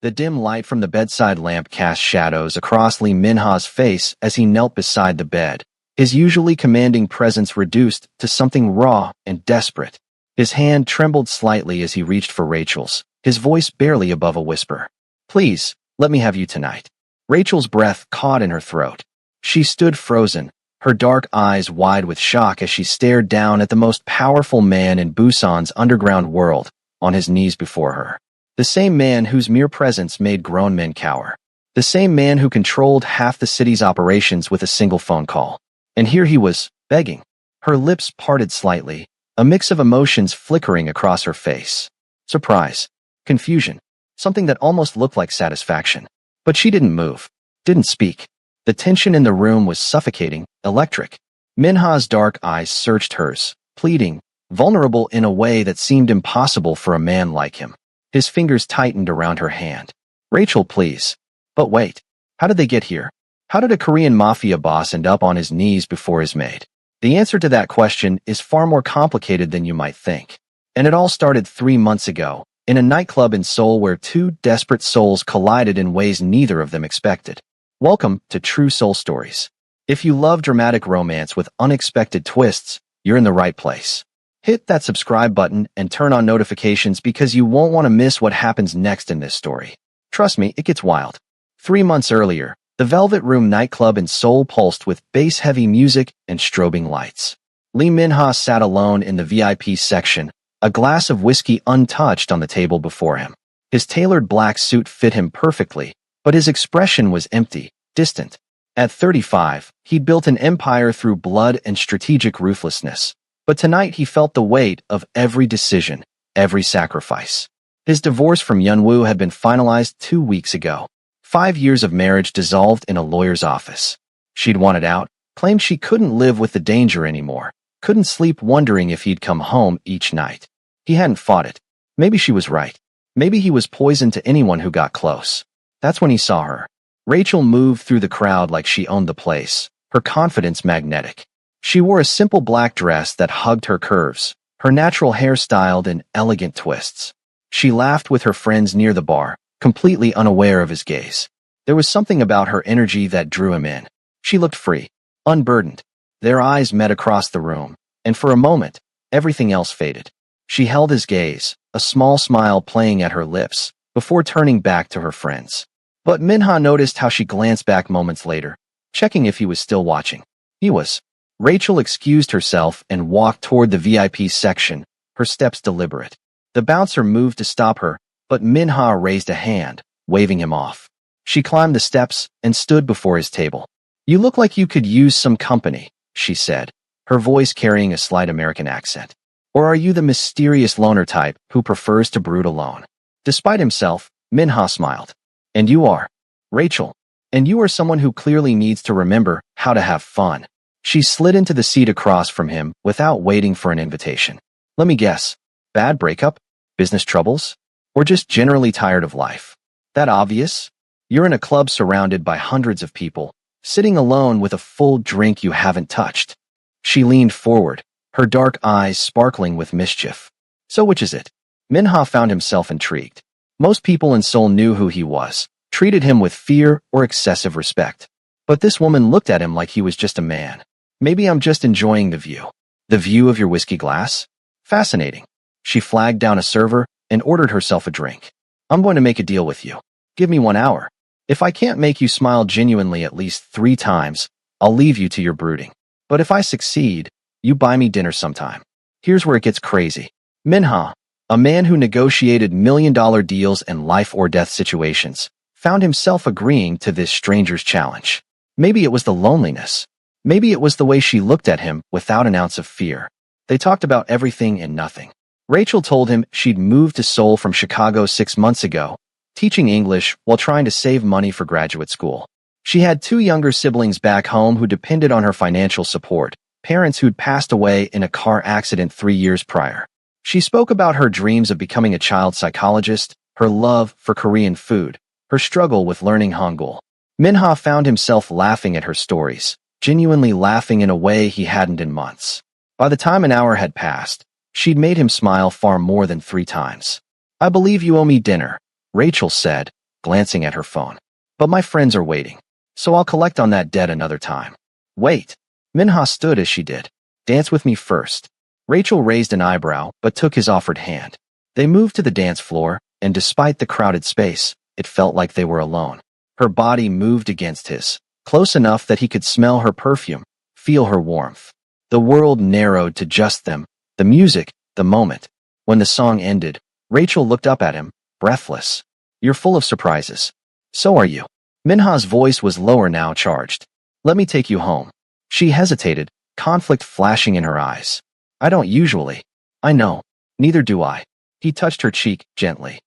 The dim light from the bedside lamp cast shadows across Lee Minha's face as he knelt beside the bed, his usually commanding presence reduced to something raw and desperate. His hand trembled slightly as he reached for Rachel's, his voice barely above a whisper. "Please, let me have you tonight." Rachel's breath caught in her throat. She stood frozen, her dark eyes wide with shock as she stared down at the most powerful man in Busan's underground world, on his knees before her. The same man whose mere presence made grown men cower. The same man who controlled half the city's operations with a single phone call. And here he was, begging. Her lips parted slightly, a mix of emotions flickering across her face. Surprise. Confusion. Something that almost looked like satisfaction. But she didn't move. Didn't speak. The tension in the room was suffocating, electric. Minha's dark eyes searched hers, pleading, vulnerable in a way that seemed impossible for a man like him. His fingers tightened around her hand. "Rachel, please." But wait. How did they get here? How did a Korean mafia boss end up on his knees before his maid? The answer to that question is far more complicated than you might think. And it all started 3 months ago, in a nightclub in Seoul where two desperate souls collided in ways neither of them expected. Welcome to True Soul Stories. If you love dramatic romance with unexpected twists, you're in the right place. Hit that subscribe button and turn on notifications because you won't want to miss what happens next in this story. Trust me, it gets wild. 3 months earlier, the Velvet Room nightclub in Seoul pulsed with bass-heavy music and strobing lights. Lee Min-ha sat alone in the VIP section, a glass of whiskey untouched on the table before him. His tailored black suit fit him perfectly, but his expression was empty, distant. At 35, he'd built an empire through blood and strategic ruthlessness. But tonight he felt the weight of every decision, every sacrifice. His divorce from Yunwoo had been finalized 2 weeks ago. 5 years of marriage dissolved in a lawyer's office. She'd wanted out, claimed she couldn't live with the danger anymore, couldn't sleep wondering if he'd come home each night. He hadn't fought it. Maybe she was right. Maybe he was poison to anyone who got close. That's when he saw her. Rachel moved through the crowd like she owned the place, her confidence magnetic. She wore a simple black dress that hugged her curves, her natural hair styled in elegant twists. She laughed with her friends near the bar, completely unaware of his gaze. There was something about her energy that drew him in. She looked free, unburdened. Their eyes met across the room, and for a moment, everything else faded. She held his gaze, a small smile playing at her lips, before turning back to her friends. But Minha noticed how she glanced back moments later, checking if he was still watching. He was. Rachel excused herself and walked toward the VIP section, her steps deliberate. The bouncer moved to stop her, but Minha raised a hand, waving him off. She climbed the steps and stood before his table. "You look like you could use some company," she said, her voice carrying a slight American accent. "Or are you the mysterious loner type who prefers to brood alone?" Despite himself, Minha smiled. "And you are, Rachel. And you are someone who clearly needs to remember how to have fun." She slid into the seat across from him without waiting for an invitation. "Let me guess. Bad breakup? Business troubles? Or just generally tired of life? That obvious? You're in a club surrounded by hundreds of people, sitting alone with a full drink you haven't touched." She leaned forward, her dark eyes sparkling with mischief. "So which is it?" Minha found himself intrigued. Most people in Seoul knew who he was, treated him with fear or excessive respect. But this woman looked at him like he was just a man. "Maybe I'm just enjoying the view." "The view of your whiskey glass? Fascinating." She flagged down a server and ordered herself a drink. "I'm going to make a deal with you. Give me 1 hour. If I can't make you smile genuinely at least 3 times, I'll leave you to your brooding. But if I succeed, you buy me dinner sometime." Here's where it gets crazy. Minha, a man who negotiated million-dollar deals and life-or-death situations, found himself agreeing to this stranger's challenge. Maybe it was the loneliness. Maybe it was the way she looked at him without an ounce of fear. They talked about everything and nothing. Rachel told him she'd moved to Seoul from Chicago 6 months ago, teaching English while trying to save money for graduate school. She had 2 younger siblings back home who depended on her financial support, parents who'd passed away in a car accident 3 years prior. She spoke about her dreams of becoming a child psychologist, her love for Korean food, her struggle with learning Hangul. Minha found himself laughing at her stories, genuinely laughing in a way he hadn't in months. By the time an hour had passed, she'd made him smile far more than 3 times. "I believe you owe me dinner," Rachel said, glancing at her phone. But my friends are waiting, so I'll collect on that debt another time. Wait. Minha stood as she did. Dance with me first. Rachel raised an eyebrow, but took his offered hand. They moved to the dance floor, and despite the crowded space, it felt like they were alone. Her body moved against his, close enough that he could smell her perfume, feel her warmth. The world narrowed to just them, the music, the moment. When the song ended, Rachel looked up at him, breathless. You're full of surprises. So are you. Minha's voice was lower now, charged. Let me take you home. She hesitated, conflict flashing in her eyes. I don't usually. I know. Neither do I. He touched her cheek, gently.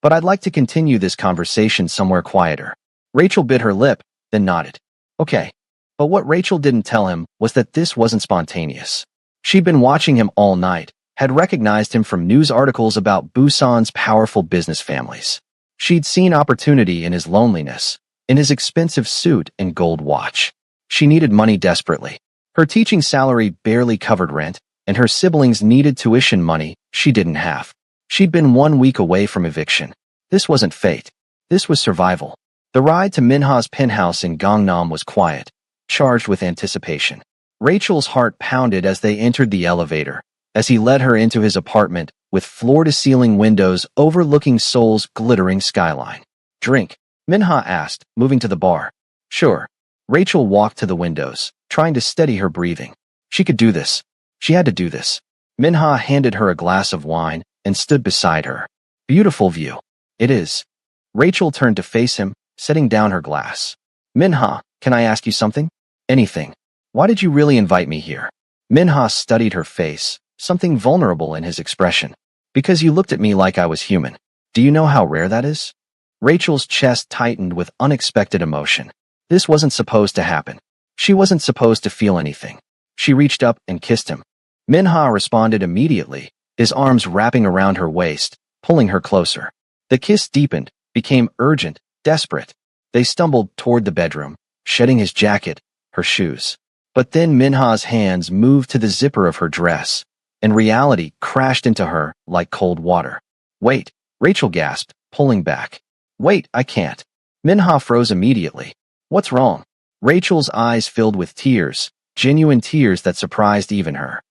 But I'd like to continue this conversation somewhere quieter. Rachel bit her lip, then nodded. Okay. But what Rachel didn't tell him was that this wasn't spontaneous. She'd been watching him all night, had recognized him from news articles about Busan's powerful business families. She'd seen opportunity in his loneliness, in his expensive suit and gold watch. She needed money desperately. Her teaching salary barely covered rent, and her siblings needed tuition money she didn't have. She'd been 1 week away from eviction. This wasn't fate. This was survival. The ride to Minha's penthouse in Gangnam was quiet, charged with anticipation. Rachel's heart pounded as they entered the elevator, as he led her into his apartment with floor-to-ceiling windows overlooking Seoul's glittering skyline. Drink? Minha asked, moving to the bar. Sure. Rachel walked to the windows, trying to steady her breathing. She could do this. She had to do this. Minha handed her a glass of wine and stood beside her. Beautiful view. It is. Rachel turned to face him, setting down her glass. Minha, can I ask you something? Anything. Why did you really invite me here? Minha studied her face, something vulnerable in his expression. Because you looked at me like I was human. Do you know how rare that is? Rachel's chest tightened with unexpected emotion. This wasn't supposed to happen. She wasn't supposed to feel anything. She reached up and kissed him. Minha responded immediately, his arms wrapping around her waist, pulling her closer. The kiss deepened, became urgent, desperate. They stumbled toward the bedroom, shedding his jacket, her shoes. But then Minha's hands moved to the zipper of her dress, and reality crashed into her like cold water. Wait, Rachel gasped, pulling back. Wait, I can't. Minha froze immediately. What's wrong? Rachel's eyes filled with tears, genuine tears that surprised even her.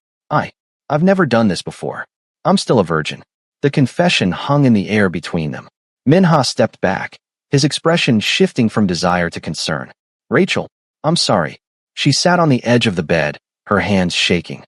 I've never done this before. I'm still a virgin. The confession hung in the air between them. Minha stepped back, his expression shifting from desire to concern. Rachel, I'm sorry. She sat on the edge of the bed, her hands shaking.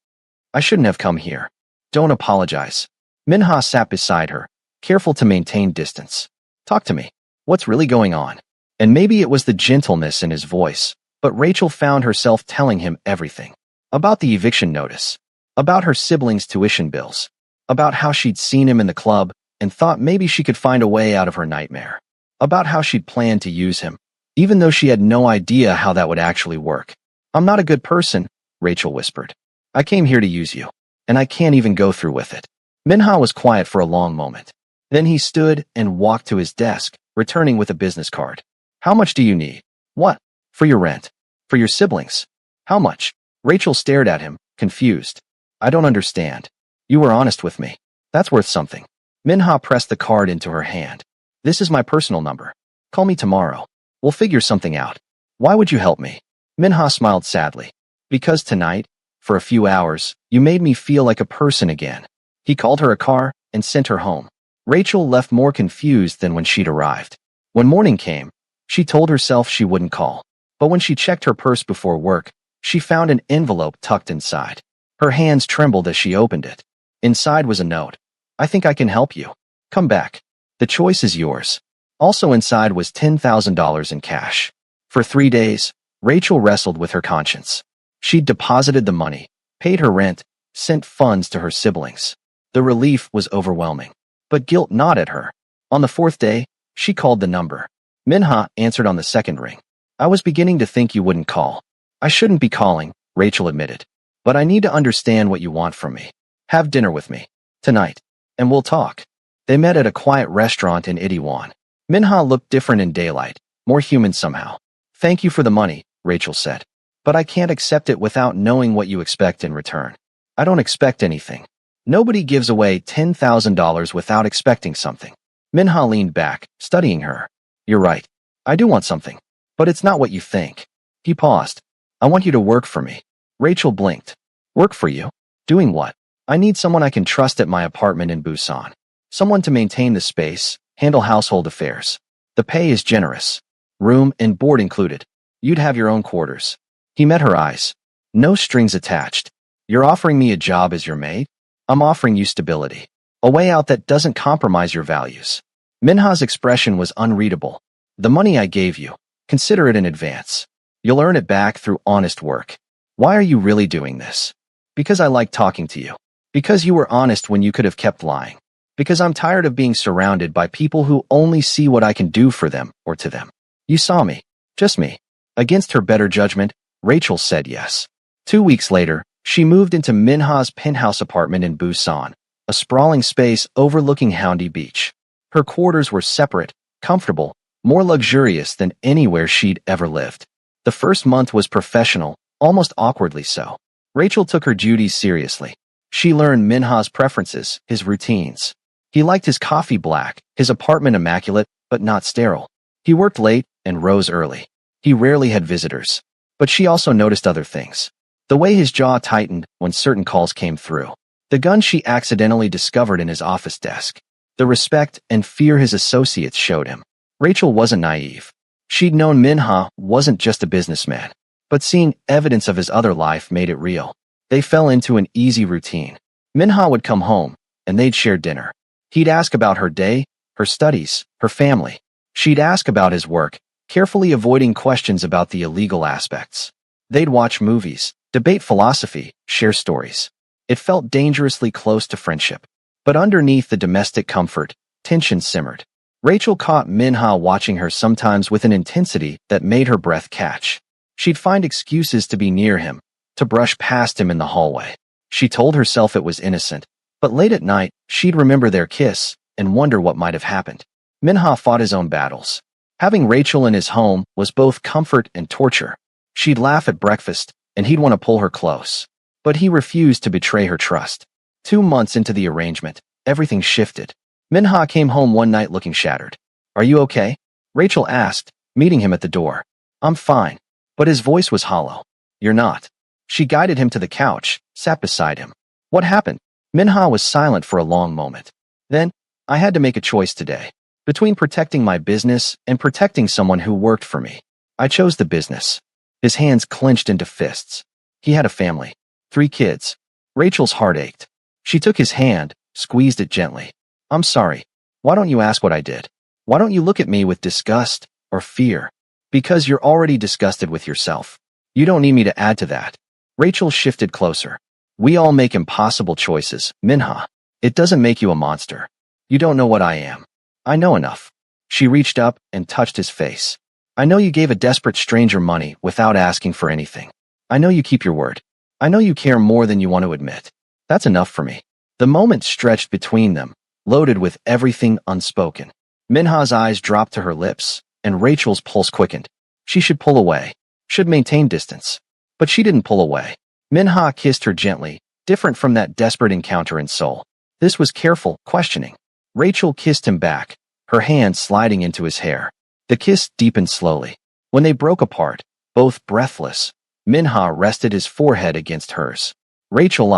I shouldn't have come here. Don't apologize. Minha sat beside her, careful to maintain distance. Talk to me. What's really going on? And maybe it was the gentleness in his voice, but Rachel found herself telling him everything. About the eviction notice. About her siblings' tuition bills. About how she'd seen him in the club and thought maybe she could find a way out of her nightmare. About how she'd planned to use him, even though she had no idea how that would actually work. I'm not a good person, Rachel whispered. I came here to use you, and I can't even go through with it. Minha was quiet for a long moment. Then he stood and walked to his desk, returning with a business card. How much do you need? What? For your rent? For your siblings? How much? Rachel stared at him, confused. I don't understand. You were honest with me. That's worth something. Minha pressed the card into her hand. This is my personal number. Call me tomorrow. We'll figure something out. Why would you help me? Minha smiled sadly. Because tonight, for a few hours, you made me feel like a person again. He called her a car and sent her home. Rachel left more confused than when she'd arrived. When morning came, she told herself she wouldn't call. But when she checked her purse before work, she found an envelope tucked inside. Her hands trembled as she opened it. Inside was a note. I think I can help you. Come back. The choice is yours. Also inside was $10,000 in cash. For 3 days, Rachel wrestled with her conscience. She'd deposited the money, paid her rent, sent funds to her siblings. The relief was overwhelming. But guilt gnawed at her. On the 4th day, she called the number. Minha answered on the 2nd ring. I was beginning to think you wouldn't call. I shouldn't be calling, Rachel admitted. But I need to understand what you want from me. Have dinner with me. Tonight. And we'll talk. They met at a quiet restaurant in Itaewon. Minha looked different in daylight, more human somehow. Thank you for the money, Rachel said. But I can't accept it without knowing what you expect in return. I don't expect anything. Nobody gives away $10,000 without expecting something. Minha leaned back, studying her. You're right. I do want something. But it's not what you think. He paused. I want you to work for me. Rachel blinked. Work for you? Doing what? I need someone I can trust at my apartment in Busan. Someone to maintain the space, handle household affairs. The pay is generous. Room and board included. You'd have your own quarters. He met her eyes. No strings attached. You're offering me a job as your maid? I'm offering you stability. A way out that doesn't compromise your values. Minha's expression was unreadable. The money I gave you, consider it in advance. You'll earn it back through honest work. Why are you really doing this? Because I like talking to you. Because you were honest when you could have kept lying. Because I'm tired of being surrounded by people who only see what I can do for them or to them. You saw me. Just me. Against her better judgment, Rachel said yes. 2 weeks later, she moved into Minha's penthouse apartment in Busan, a sprawling space overlooking Haeundae Beach. Her quarters were separate, comfortable, more luxurious than anywhere she'd ever lived. The first month was professional, almost awkwardly so. Rachel took her duties seriously. She learned Minha's preferences, his routines. He liked his coffee black, his apartment immaculate, but not sterile. He worked late and rose early. He rarely had visitors. But she also noticed other things. The way his jaw tightened when certain calls came through. The gun she accidentally discovered in his office desk. The respect and fear his associates showed him. Rachel wasn't naive. She'd known Minha wasn't just a businessman. But seeing evidence of his other life made it real. They fell into an easy routine. Minha would come home, and they'd share dinner. He'd ask about her day, her studies, her family. She'd ask about his work, carefully avoiding questions about the illegal aspects. They'd watch movies, debate philosophy, share stories. It felt dangerously close to friendship. But underneath the domestic comfort, tension simmered. Rachel caught Minha watching her sometimes with an intensity that made her breath catch. She'd find excuses to be near him, to brush past him in the hallway. She told herself it was innocent, but late at night, she'd remember their kiss and wonder what might have happened. Minha fought his own battles. Having Rachel in his home was both comfort and torture. She'd laugh at breakfast, and he'd want to pull her close. But he refused to betray her trust. 2 months into the arrangement, everything shifted. Minha came home one night looking shattered. Are you okay? Rachel asked, meeting him at the door. I'm fine. But his voice was hollow. You're not. She guided him to the couch, sat beside him. What happened? Minha was silent for a long moment. Then, I had to make a choice today. Between protecting my business and protecting someone who worked for me. I chose the business. His hands clenched into fists. He had a family. 3 kids. Rachel's heart ached. She took his hand, squeezed it gently. I'm sorry. Why don't you ask what I did? Why don't you look at me with disgust or fear? Because you're already disgusted with yourself. You don't need me to add to that. Rachel shifted closer. We all make impossible choices, Minha. It doesn't make you a monster. You don't know what I am. I know enough. She reached up and touched his face. I know you gave a desperate stranger money without asking for anything. I know you keep your word. I know you care more than you want to admit. That's enough for me. The moment stretched between them, loaded with everything unspoken. Minha's eyes dropped to her lips, and Rachel's pulse quickened. She should pull away, should maintain distance. But she didn't pull away. Minha kissed her gently, different from that desperate encounter in Seoul. This was careful, questioning. Rachel kissed him back, her hand sliding into his hair. The kiss deepened slowly. When they broke apart, both breathless, Minha rested his forehead against hers. Rachel,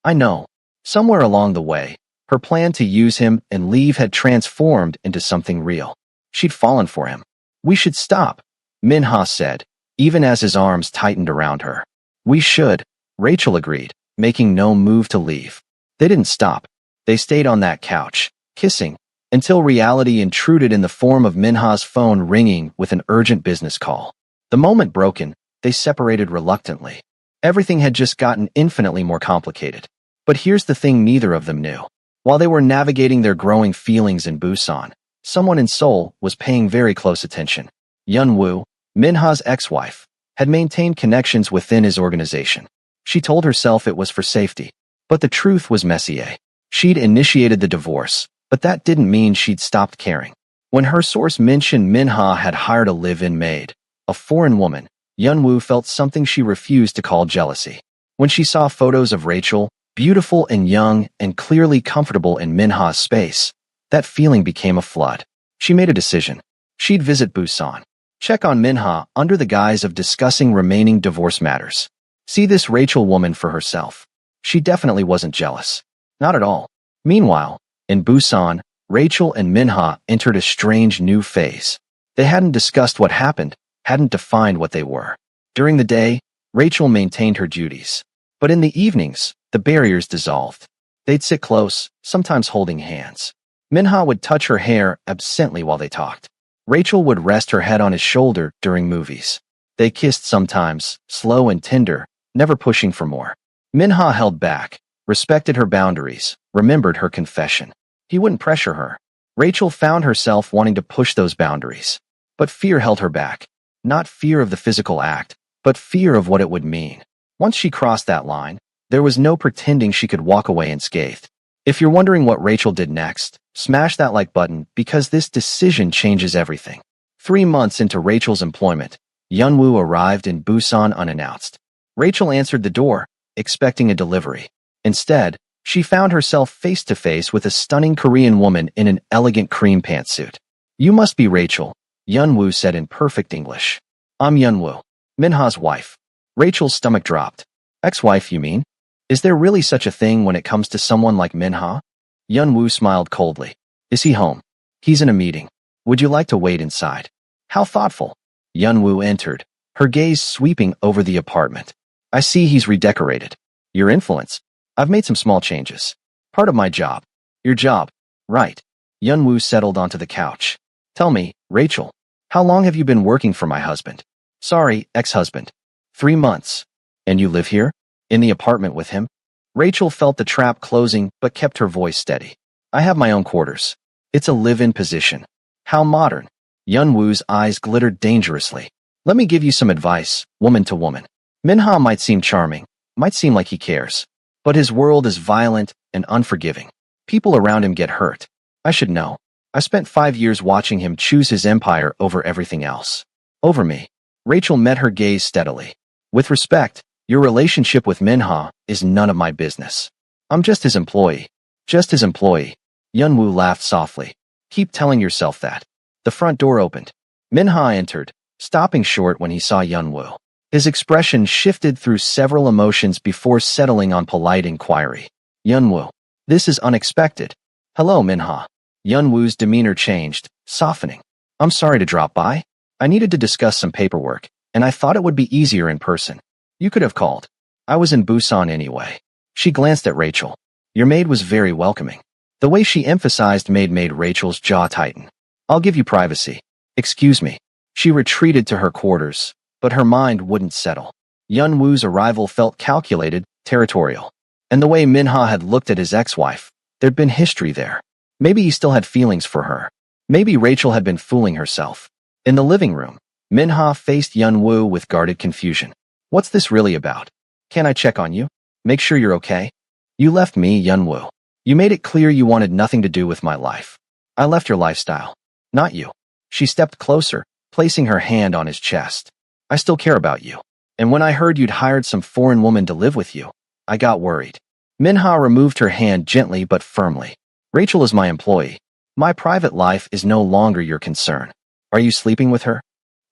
I know. Somewhere along the way, her plan to use him and leave had transformed into something real. She'd fallen for him. We should stop, Minha said, even as his arms tightened around her. We should, Rachel agreed, making no move to leave. They didn't stop. They stayed on that couch, kissing, until reality intruded in the form of Minha's phone ringing with an urgent business call. The moment broken, they separated reluctantly. Everything had just gotten infinitely more complicated. But here's the thing neither of them knew. While they were navigating their growing feelings in Busan, someone in Seoul was paying very close attention. Yun Woo, Minha's ex-wife, had maintained connections within his organization. She told herself it was for safety. But the truth was Messier. She'd initiated the divorce, but that didn't mean she'd stopped caring. When her source mentioned Minha had hired a live-in maid, a foreign woman, Yun Woo felt something she refused to call jealousy. When she saw photos of Rachel, beautiful and young and clearly comfortable in Minha's space, that feeling became a flood. She made a decision. She'd visit Busan, check on Minha under the guise of discussing remaining divorce matters. See this Rachel woman for herself. She definitely wasn't jealous. Not at all. Meanwhile, in Busan, Rachel and Minha entered a strange new phase. They hadn't discussed what happened, hadn't defined what they were. During the day, Rachel maintained her duties. But in the evenings, the barriers dissolved. They'd sit close, sometimes holding hands. Minha would touch her hair absently while they talked. Rachel would rest her head on his shoulder during movies. They kissed sometimes, slow and tender, never pushing for more. Minha held back, respected her boundaries, remembered her confession. He wouldn't pressure her. Rachel found herself wanting to push those boundaries. But fear held her back. Not fear of the physical act, but fear of what it would mean. Once she crossed that line, there was no pretending she could walk away unscathed. If you're wondering what Rachel did next, smash that like button because this decision changes everything. 3 months into Rachel's employment, Yunwoo arrived in Busan unannounced. Rachel answered the door, expecting a delivery. Instead, she found herself face-to-face with a stunning Korean woman in an elegant cream pantsuit. "You must be Rachel," Yunwoo said in perfect English. "I'm Yunwoo, Minha's wife." Rachel's stomach dropped. "Ex-wife, you mean? Is there really such a thing when it comes to someone like Minha?" Yunwoo smiled coldly. "Is he home?" "He's in a meeting. Would you like to wait inside?" "How thoughtful." Yunwoo entered, her gaze sweeping over the apartment. "I see he's redecorated. Your influence? I've made some small changes. Part of my job." "Your job? Right." Yunwoo settled onto the couch. "Tell me, Rachel, how long have you been working for my husband?" "Sorry, ex-husband." 3 months. "And you live here? In the apartment with him?" Rachel felt the trap closing but kept her voice steady. "I have my own quarters. It's a live-in position." "How modern." Yunwoo's eyes glittered dangerously. "Let me give you some advice, woman to woman. Minha might seem charming, might seem like he cares, but his world is violent and unforgiving. People around him get hurt. I should know. I spent 5 years watching him choose his empire over everything else. Over me." Rachel met her gaze steadily. "With respect, your relationship with Minha is none of my business. I'm just his employee. Just his employee." Yunwoo laughed softly. "Keep telling yourself that." The front door opened. Minha entered, stopping short when he saw Yunwoo. His expression shifted through several emotions before settling on polite inquiry. "Yunwoo, this is unexpected." "Hello, Minha." Yunwoo's demeanor changed, softening. "I'm sorry to drop by. I needed to discuss some paperwork, and I thought it would be easier in person. You could have called. I was in Busan anyway." She glanced at Rachel. "Your maid was very welcoming." The way she emphasized maid made Rachel's jaw tighten. "I'll give you privacy." "Excuse me." She retreated to her quarters, but her mind wouldn't settle. Yunwoo's arrival felt calculated, territorial. And the way Minha had looked at his ex-wife, there'd been history there. Maybe he still had feelings for her. Maybe Rachel had been fooling herself. In the living room, Minha faced Yunwoo with guarded confusion. "What's this really about? Can I check on you? Make sure you're okay?" "You left me, Yunwoo. You made it clear you wanted nothing to do with my life. I left your lifestyle. Not you." She stepped closer, placing her hand on his chest. "I still care about you. And when I heard you'd hired some foreign woman to live with you, I got worried." Minha removed her hand gently but firmly. "Rachel is my employee. My private life is no longer your concern. Are you sleeping with her?"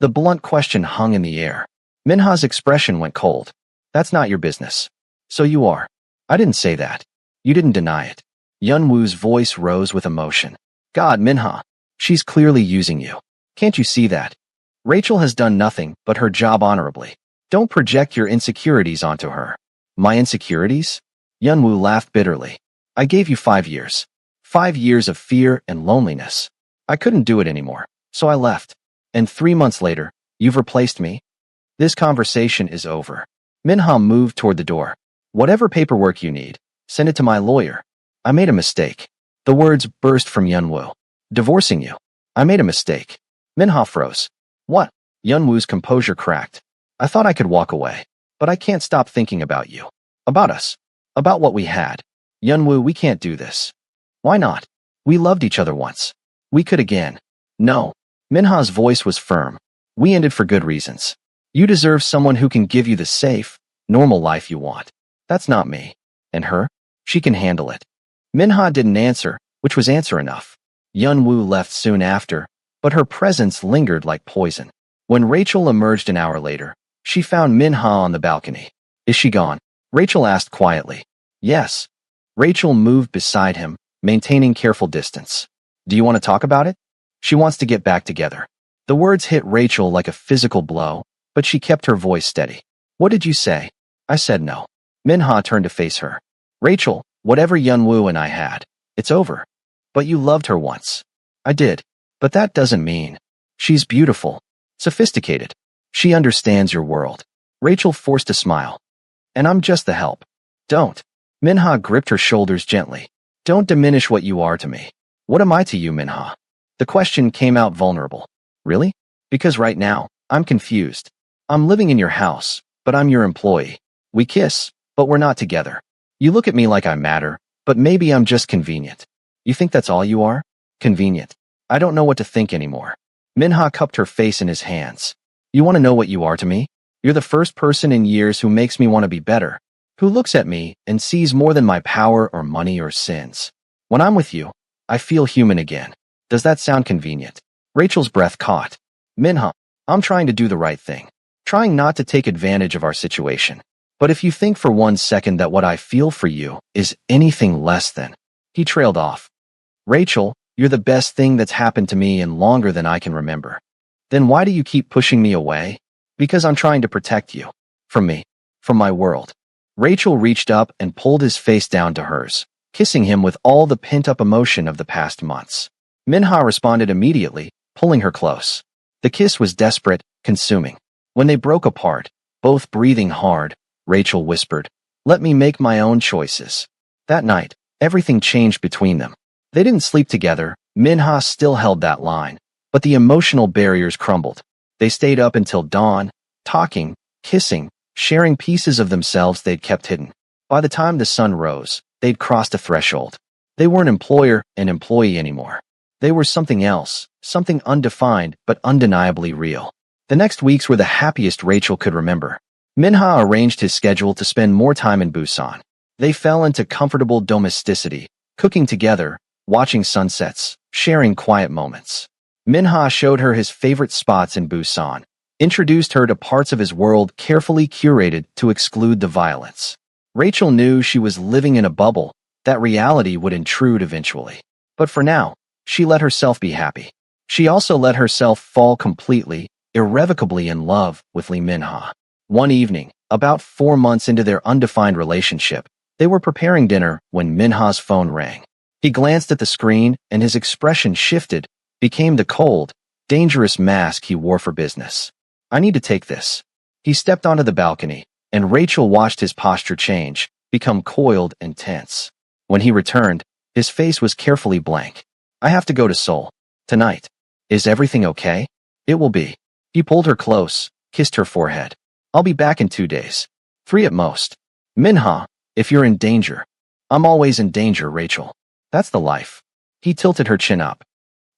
The blunt question hung in the air. Minha's expression went cold. "That's not your business." "So you are." "I didn't say that." "You didn't deny it." Yunwoo's voice rose with emotion. "God, Minha. She's clearly using you. Can't you see that? Rachel has done nothing but her job honorably. Don't project your insecurities onto her." "My insecurities?" Yunwoo laughed bitterly. "I gave you 5 years. 5 years of fear and loneliness. I couldn't do it anymore, so I left. And 3 months later, you've replaced me? This conversation is over." Minha moved toward the door. "Whatever paperwork you need, send it to my lawyer. I made a mistake." The words burst from Yunwoo. "Divorcing you. I made a mistake." Minha froze. "What?" Yunwoo's composure cracked. "I thought I could walk away, but I can't stop thinking about you. About us. About what we had. Yunwoo, we can't do this." "Why not? We loved each other once. We could again." "No." Minha's voice was firm. "We ended for good reasons. You deserve someone who can give you the safe, normal life you want. That's not me. And her? She can handle it." Minha didn't answer, which was answer enough. Yunwoo left soon after, but her presence lingered like poison. When Rachel emerged an hour later, she found Minha on the balcony. Is she gone? Rachel asked quietly. Yes. Rachel moved beside him, maintaining careful distance. Do you want to talk about it? She wants to get back together. The words hit Rachel like a physical blow, but she kept her voice steady. What did you say? I said no. Minha turned to face her. Rachel, whatever Yunwoo and I had, it's over. But you loved her once. I did. But that doesn't mean. She's beautiful. Sophisticated. She understands your world. Rachel forced a smile. And I'm just the help. Don't. Minha gripped her shoulders gently. Don't diminish what you are to me. What am I to you, Minha? The question came out vulnerable. Really? Because right now, I'm confused. I'm living in your house, but I'm your employee. We kiss, but we're not together. You look at me like I matter, but maybe I'm just convenient. You think that's all you are? Convenient. I don't know what to think anymore. Minha cupped her face in his hands. You want to know what you are to me? You're the first person in years who makes me want to be better, who looks at me and sees more than my power or money or sins. When I'm with you, I feel human again. Does that sound convenient? Rachel's breath caught. Minha, I'm trying to do the right thing, trying not to take advantage of our situation. But if you think for 1 second that what I feel for you is anything less than... He trailed off. Rachel, you're the best thing that's happened to me in longer than I can remember. Then why do you keep pushing me away? Because I'm trying to protect you. From me. From my world. Rachel reached up and pulled his face down to hers, kissing him with all the pent-up emotion of the past months. Minha responded immediately, pulling her close. The kiss was desperate, consuming. When they broke apart, both breathing hard, Rachel whispered, "Let me make my own choices." That night, everything changed between them. They didn't sleep together. Minha still held that line, but the emotional barriers crumbled. They stayed up until dawn, talking, kissing, sharing pieces of themselves they'd kept hidden. By the time the sun rose, they'd crossed a threshold. They weren't employer and employee anymore. They were something else, something undefined but undeniably real. The next weeks were the happiest Rachel could remember. Minha arranged his schedule to spend more time in Busan. They fell into comfortable domesticity, cooking together, watching sunsets, sharing quiet moments. Minha showed her his favorite spots in Busan, introduced her to parts of his world carefully curated to exclude the violence. Rachel knew she was living in a bubble, that reality would intrude eventually. But for now, she let herself be happy. She also let herself fall completely, irrevocably in love with Lee Minha. One evening, about 4 months into their undefined relationship, they were preparing dinner when Minha's phone rang. He glanced at the screen and his expression shifted, became the cold, dangerous mask he wore for business. I need to take this. He stepped onto the balcony, and Rachel watched his posture change, become coiled and tense. When he returned, his face was carefully blank. I have to go to Seoul. Tonight. Is everything okay? It will be. He pulled her close, kissed her forehead. I'll be back in 2 days. 3 at most. Minha, if you're in danger. I'm always in danger, Rachel. That's the life. He tilted her chin up.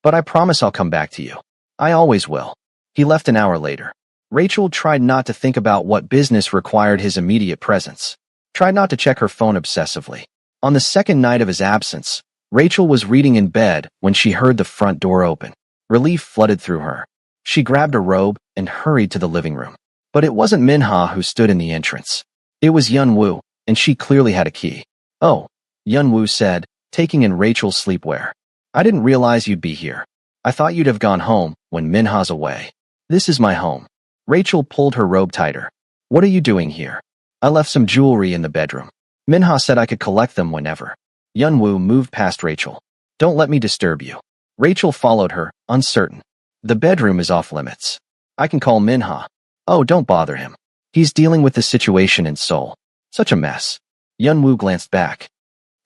But I promise I'll come back to you. I always will. He left an hour later. Rachel tried not to think about what business required his immediate presence. Tried not to check her phone obsessively. On the second night of his absence, Rachel was reading in bed when she heard the front door open. Relief flooded through her. She grabbed a robe and hurried to the living room. But it wasn't Minha who stood in the entrance. It was Yunwoo, and she clearly had a key. Oh, Yunwoo said, taking in Rachel's sleepwear. I didn't realize you'd be here. I thought you'd have gone home when Minha's away. This is my home. Rachel pulled her robe tighter. What are you doing here? I left some jewelry in the bedroom. Minha said I could collect them whenever. Yunwoo moved past Rachel. Don't let me disturb you. Rachel followed her, uncertain. The bedroom is off limits. I can call Minha. Oh, don't bother him. He's dealing with the situation in Seoul. Such a mess. Yunwoo glanced back.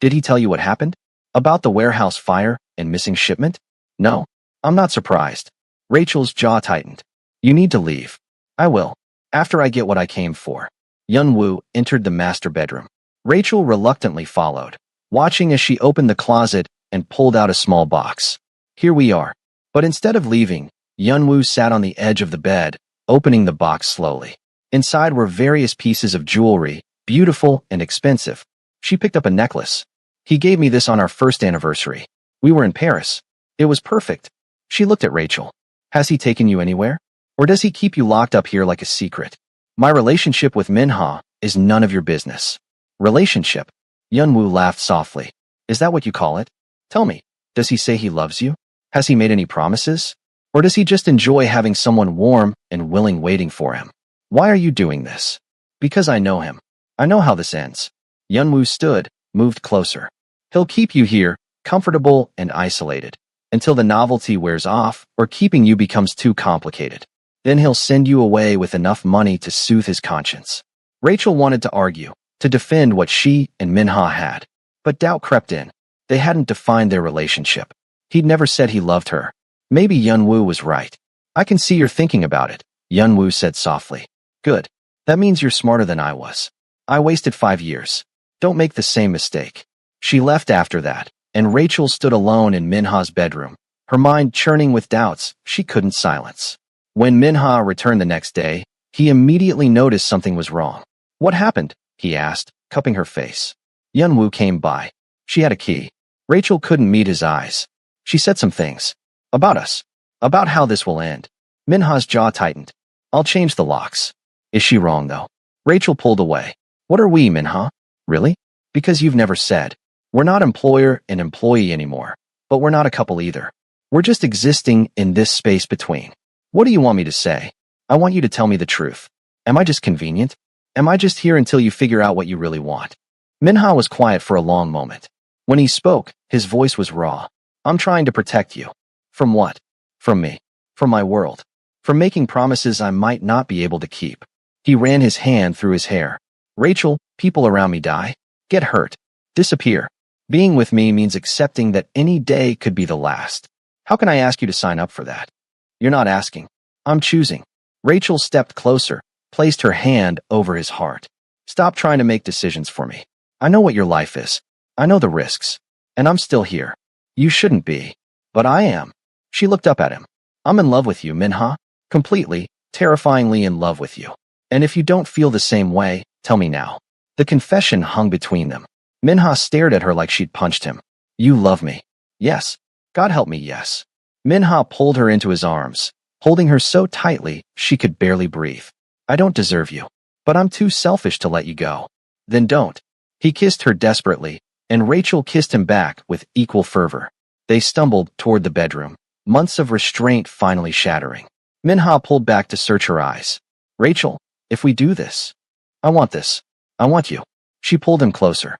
Did he tell you what happened? About the warehouse fire and missing shipment? No. I'm not surprised. Rachel's jaw tightened. You need to leave. I will. After I get what I came for. Yunwoo entered the master bedroom. Rachel reluctantly followed, watching as she opened the closet and pulled out a small box. Here we are. But instead of leaving, Yunwoo sat on the edge of the bed, opening the box slowly. Inside were various pieces of jewelry, beautiful and expensive. She picked up a necklace. He gave me this on our first anniversary. We were in Paris. It was perfect. She looked at Rachel. Has he taken you anywhere? Or does he keep you locked up here like a secret? My relationship with Minha is none of your business. Relationship? Yunwoo laughed softly. Is that what you call it? Tell me, does he say he loves you? Has he made any promises? Or does he just enjoy having someone warm and willing waiting for him? Why are you doing this? Because I know him. I know how this ends. Yunwoo stood, moved closer. He'll keep you here, comfortable and isolated, until the novelty wears off or keeping you becomes too complicated. Then he'll send you away with enough money to soothe his conscience. Rachel wanted to argue, to defend what she and Minha had. But doubt crept in. They hadn't defined their relationship. He'd never said he loved her. Maybe Yunwoo was right. I can see you're thinking about it, Yunwoo said softly. Good. That means you're smarter than I was. I wasted 5 years. Don't make the same mistake. She left after that, and Rachel stood alone in Minha's bedroom, her mind churning with doubts she couldn't silence. When Minha returned the next day, he immediately noticed something was wrong. What happened? He asked, cupping her face. Yunwoo came by. She had a key. Rachel couldn't meet his eyes. She said some things. About us. About how this will end. Minha's jaw tightened. I'll change the locks. Is she wrong, though? Rachel pulled away. What are we, Minha? Really? Because you've never said. We're not employer and employee anymore, but we're not a couple either. We're just existing in this space between. What do you want me to say? I want you to tell me the truth. Am I just convenient? Am I just here until you figure out what you really want? Minha was quiet for a long moment. When he spoke, his voice was raw. I'm trying to protect you. From what? From me. From my world. From making promises I might not be able to keep. He ran his hand through his hair. Rachel, people around me die, get hurt, disappear. Being with me means accepting that any day could be the last. How can I ask you to sign up for that? You're not asking. I'm choosing. Rachel stepped closer, placed her hand over his heart. Stop trying to make decisions for me. I know what your life is. I know the risks. And I'm still here. You shouldn't be. But I am. She looked up at him. I'm in love with you, Minha. Completely, terrifyingly in love with you. And if you don't feel the same way, tell me now. The confession hung between them. Minha stared at her like she'd punched him. You love me. Yes. God help me, yes. Minha pulled her into his arms, holding her so tightly she could barely breathe. I don't deserve you. But I'm too selfish to let you go. Then don't. He kissed her desperately, and Rachel kissed him back with equal fervor. They stumbled toward the bedroom, months of restraint finally shattering. Minha pulled back to search her eyes. Rachel, if we do this. I want this. I want you. She pulled him closer.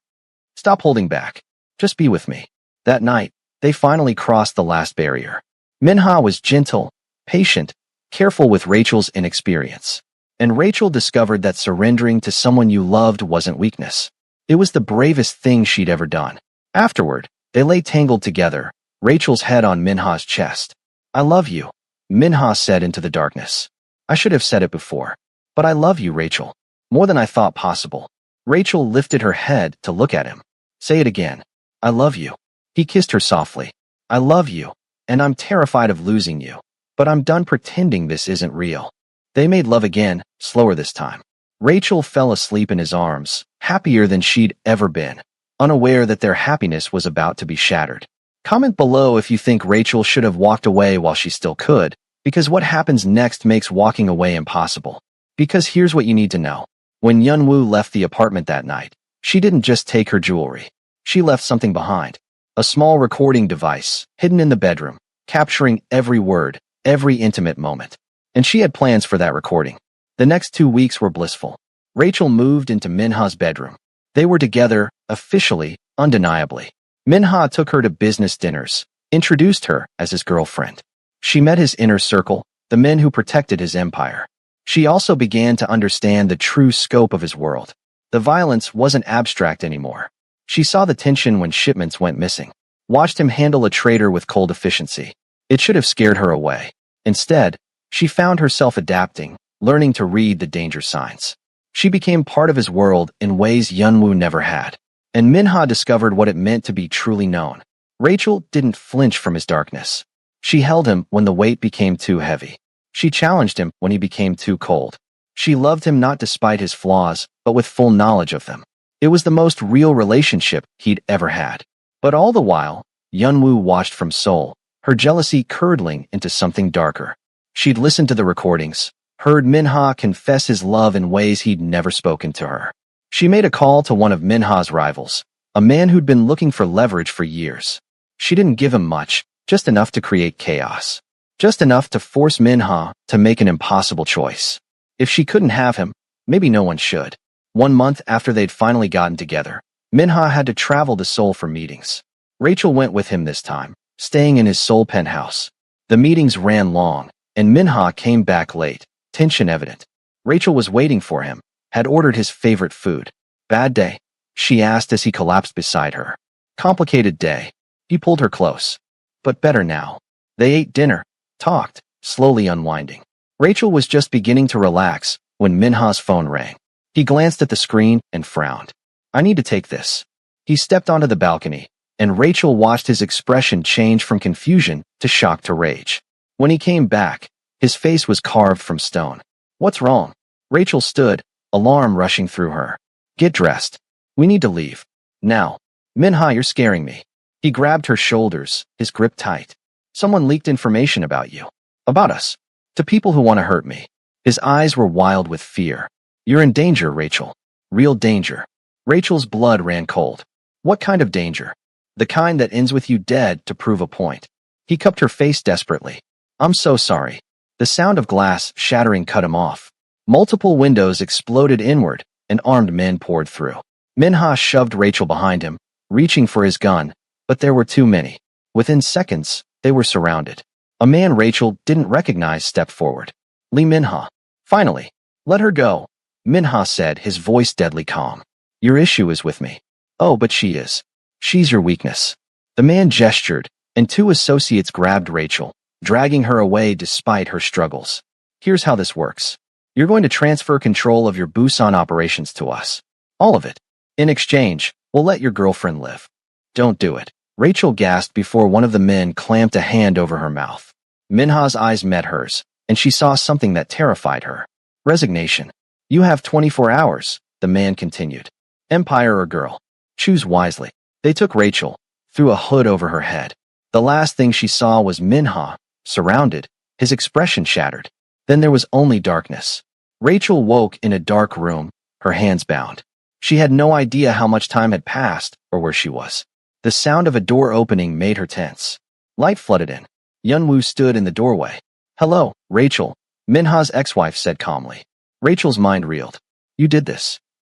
Stop holding back. Just be with me. That night, they finally crossed the last barrier. Minha was gentle, patient, careful with Rachel's inexperience. And Rachel discovered that surrendering to someone you loved wasn't weakness. It was the bravest thing she'd ever done. Afterward, they lay tangled together, Rachel's head on Minha's chest. I love you, Minha said into the darkness. I should have said it before. But I love you, Rachel. More than I thought possible. Rachel lifted her head to look at him. Say it again. I love you. He kissed her softly. I love you, and I'm terrified of losing you. But I'm done pretending this isn't real. They made love again, slower this time. Rachel fell asleep in his arms, happier than she'd ever been, unaware that their happiness was about to be shattered. Comment below if you think Rachel should have walked away while she still could, because what happens next makes walking away impossible. Because here's what you need to know. When Yunwoo left the apartment that night, she didn't just take her jewelry. She left something behind. A small recording device, hidden in the bedroom, capturing every word, every intimate moment. And she had plans for that recording. The next 2 weeks were blissful. Rachel moved into Minha's bedroom. They were together, officially, undeniably. Minha took her to business dinners, introduced her as his girlfriend. She met his inner circle, the men who protected his empire. She also began to understand the true scope of his world. The violence wasn't abstract anymore. She saw the tension when shipments went missing, watched him handle a trader with cold efficiency. It should have scared her away. Instead, she found herself adapting, learning to read the danger signs. She became part of his world in ways Yunwoo never had. And Minha discovered what it meant to be truly known. Rachel didn't flinch from his darkness. She held him when the weight became too heavy. She challenged him when he became too cold. She loved him not despite his flaws, but with full knowledge of them. It was the most real relationship he'd ever had. But all the while, Yunwoo watched from Seoul, her jealousy curdling into something darker. She'd listened to the recordings, heard Minha confess his love in ways he'd never spoken to her. She made a call to one of Minha's rivals, a man who'd been looking for leverage for years. She didn't give him much, just enough to create chaos. Just enough to force Minha to make an impossible choice. If she couldn't have him, maybe no one should. 1 month after they'd finally gotten together, Minha had to travel to Seoul for meetings. Rachel went with him this time, staying in his Seoul penthouse. The meetings ran long, and Minha came back late, tension evident. Rachel was waiting for him, had ordered his favorite food. Bad day? She asked as he collapsed beside her. Complicated day. He pulled her close. But better now. They ate dinner, talked, slowly unwinding. Rachel was just beginning to relax when Minha's phone rang. He glanced at the screen and frowned. I need to take this. He stepped onto the balcony, and Rachel watched his expression change from confusion to shock to rage. When he came back, his face was carved from stone. What's wrong? Rachel stood, alarm rushing through her. Get dressed. We need to leave. Now. Minha, you're scaring me. He grabbed her shoulders, his grip tight. Someone leaked information about you. About us. To people who want to hurt me. His eyes were wild with fear. You're in danger, Rachel. Real danger. Rachel's blood ran cold. What kind of danger? The kind that ends with you dead to prove a point. He cupped her face desperately. I'm so sorry. The sound of glass shattering cut him off. Multiple windows exploded inward, and armed men poured through. Minha shoved Rachel behind him, reaching for his gun, but there were too many. Within seconds, they were surrounded. A man Rachel didn't recognize stepped forward. Lee Minha. Finally. Let her go. Minha said, his voice deadly calm. Your issue is with me. Oh, but she is. She's your weakness. The man gestured, and 2 associates grabbed Rachel, dragging her away despite her struggles. Here's how this works. You're going to transfer control of your Busan operations to us. All of it. In exchange, we'll let your girlfriend live. Don't do it. Rachel gasped before one of the men clamped a hand over her mouth. Minha's eyes met hers, and she saw something that terrified her. Resignation. You have 24 hours, the man continued. Empire or girl. Choose wisely. They took Rachel, threw a hood over her head. The last thing she saw was Minha, surrounded, his expression shattered. Then there was only darkness. Rachel woke in a dark room, her hands bound. She had no idea how much time had passed or where she was. The sound of a door opening made her tense. Light flooded in. Yunwoo stood in the doorway. Hello, Rachel, Minha's ex-wife said calmly. Rachel's mind reeled. You did this.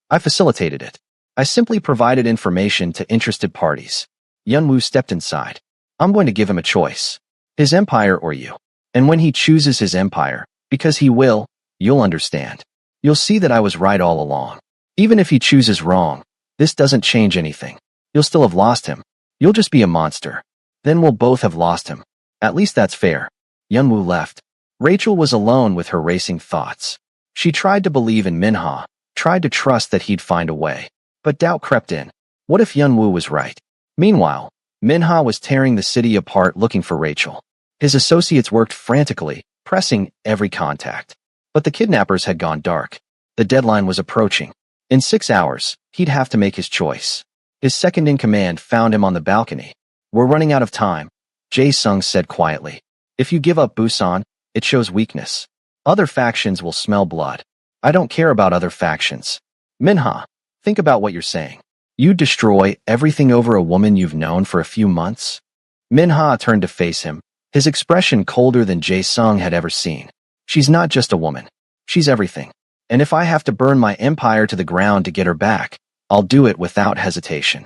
I facilitated it. I simply provided information to interested parties. Yunwoo stepped inside. I'm going to give him a choice. His empire or you. And when he chooses his empire, because he will, you'll understand. You'll see that I was right all along. Even if he chooses wrong, this doesn't change anything. You'll still have lost him. You'll just be a monster. Then we'll both have lost him. At least that's fair. Yunwoo left. Rachel was alone with her racing thoughts. She tried to believe in Minha, tried to trust that he'd find a way. But doubt crept in. What if Yunwoo was right? Meanwhile, Minha was tearing the city apart looking for Rachel. His associates worked frantically, pressing every contact. But the kidnappers had gone dark. The deadline was approaching. In 6 hours, he'd have to make his choice. His second-in-command found him on the balcony. We're running out of time, Jae-sung said quietly. If you give up Busan, it shows weakness. Other factions will smell blood. I don't care about other factions. Minha, think about what you're saying. You'd destroy everything over a woman you've known for a few months? Minha turned to face him, his expression colder than Jae-sung had ever seen. She's not just a woman. She's everything. And if I have to burn my empire to the ground to get her back, I'll do it without hesitation.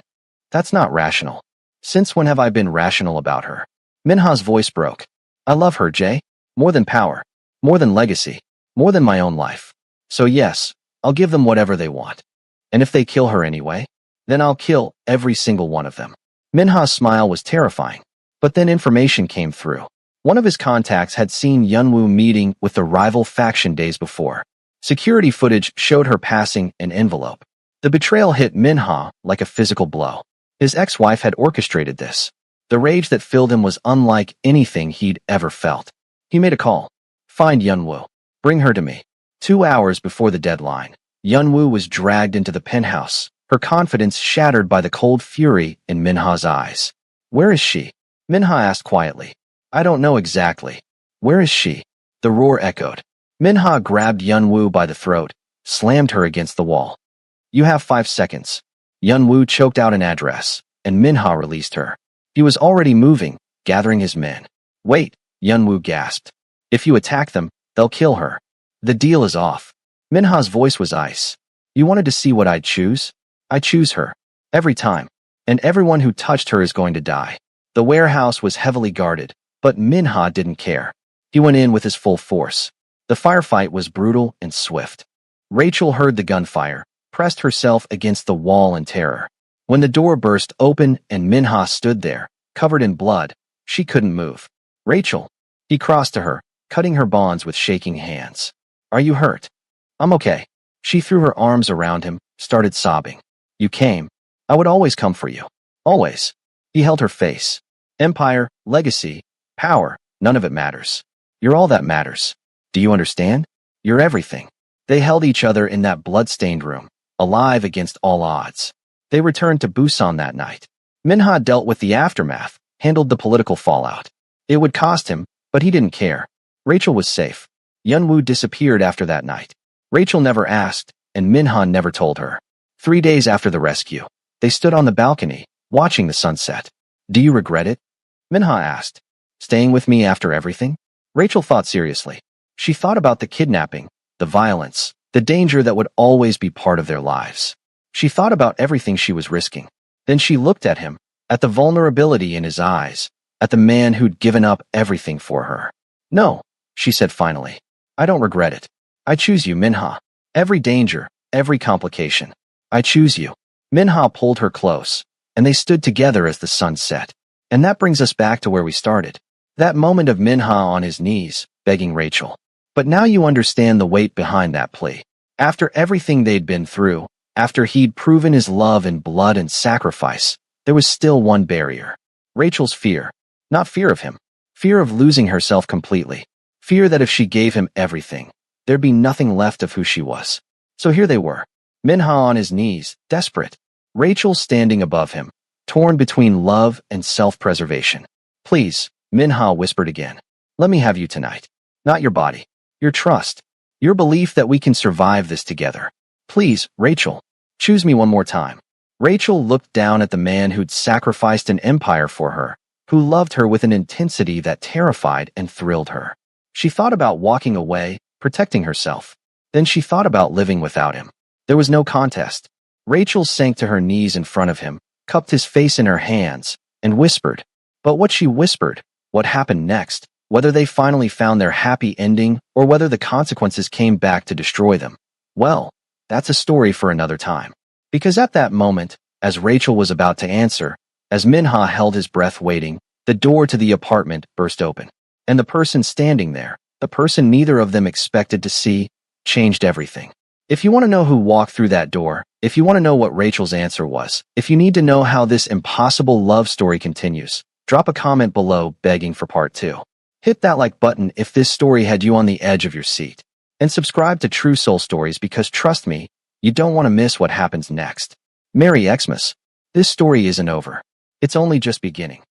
That's not rational. Since when have I been rational about her? Minha's voice broke. I love her, Jae. More than power. More than legacy. More than my own life. So yes, I'll give them whatever they want. And if they kill her anyway, then I'll kill every single one of them. Minha's smile was terrifying. But then information came through. One of his contacts had seen Yunwoo meeting with the rival faction days before. Security footage showed her passing an envelope. The betrayal hit Minha like a physical blow. His ex-wife had orchestrated this. The rage that filled him was unlike anything he'd ever felt. He made a call. Find Yunwoo. Bring her to me. 2 hours before the deadline, Yunwoo was dragged into the penthouse, her confidence shattered by the cold fury in Minha's eyes. Where is she? Minha asked quietly. I don't know exactly. Where is she? The roar echoed. Minha grabbed Yunwoo by the throat, slammed her against the wall. You have 5 seconds. Yunwoo choked out an address, and Minha released her. He was already moving, gathering his men. Wait, Yunwoo gasped. If you attack them, they'll kill her. The deal is off. Minha's voice was ice. You wanted to see what I'd choose? I choose her. Every time. And everyone who touched her is going to die. The warehouse was heavily guarded, but Minha didn't care. He went in with his full force. The firefight was brutal and swift. Rachel heard the gunfire, pressed herself against the wall in terror. When the door burst open and Minha stood there, covered in blood, she couldn't move. Rachel. He crossed to her, cutting her bonds with shaking hands. Are you hurt? I'm okay. She threw her arms around him, started sobbing. You came. I would always come for you. Always. He held her face. Empire, legacy, power, none of it matters. You're all that matters. Do you understand? You're everything. They held each other in that blood-stained room, alive against all odds. They returned to Busan that night. Minha dealt with the aftermath, handled the political fallout. It would cost him, but he didn't care. Rachel was safe. Yunwoo disappeared after that night. Rachel never asked, and Minha never told her. 3 days after the rescue, they stood on the balcony, watching the sunset. Do you regret it? Minha asked. Staying with me after everything? Rachel thought seriously. She thought about the kidnapping, the violence, the danger that would always be part of their lives. She thought about everything she was risking. Then she looked at him, at the vulnerability in his eyes, at the man who'd given up everything for her. No, she said finally. I don't regret it. I choose you, Minha. Every danger, every complication. I choose you. Minha pulled her close, and they stood together as the sun set. And that brings us back to where we started. That moment of Minha on his knees, begging Rachel. But now you understand the weight behind that plea. After everything they'd been through, after he'd proven his love in blood and sacrifice, there was still one barrier. Rachel's fear. Not fear of him. Fear of losing herself completely. Fear that if she gave him everything, there'd be nothing left of who she was. So here they were. Minha on his knees, desperate. Rachel standing above him, torn between love and self-preservation. Please, Minha whispered again. Let me have you tonight. Not your body. Your trust. Your belief that we can survive this together. Please, Rachel. Choose me one more time. Rachel looked down at the man who'd sacrificed an empire for her, who loved her with an intensity that terrified and thrilled her. She thought about walking away, protecting herself. Then she thought about living without him. There was no contest. Rachel sank to her knees in front of him, cupped his face in her hands, and whispered. But what she whispered, what happened next, whether they finally found their happy ending or whether the consequences came back to destroy them, well, that's a story for another time. Because at that moment, as Rachel was about to answer, as Minha held his breath waiting, the door to the apartment burst open. And the person standing there, the person neither of them expected to see, changed everything. If you want to know who walked through that door, if you want to know what Rachel's answer was, if you need to know how this impossible love story continues, drop a comment below begging for part 2. Hit that like button if this story had you on the edge of your seat. And subscribe to True Soul Stories because trust me, you don't want to miss what happens next. Merry Xmas. This story isn't over. It's only just beginning.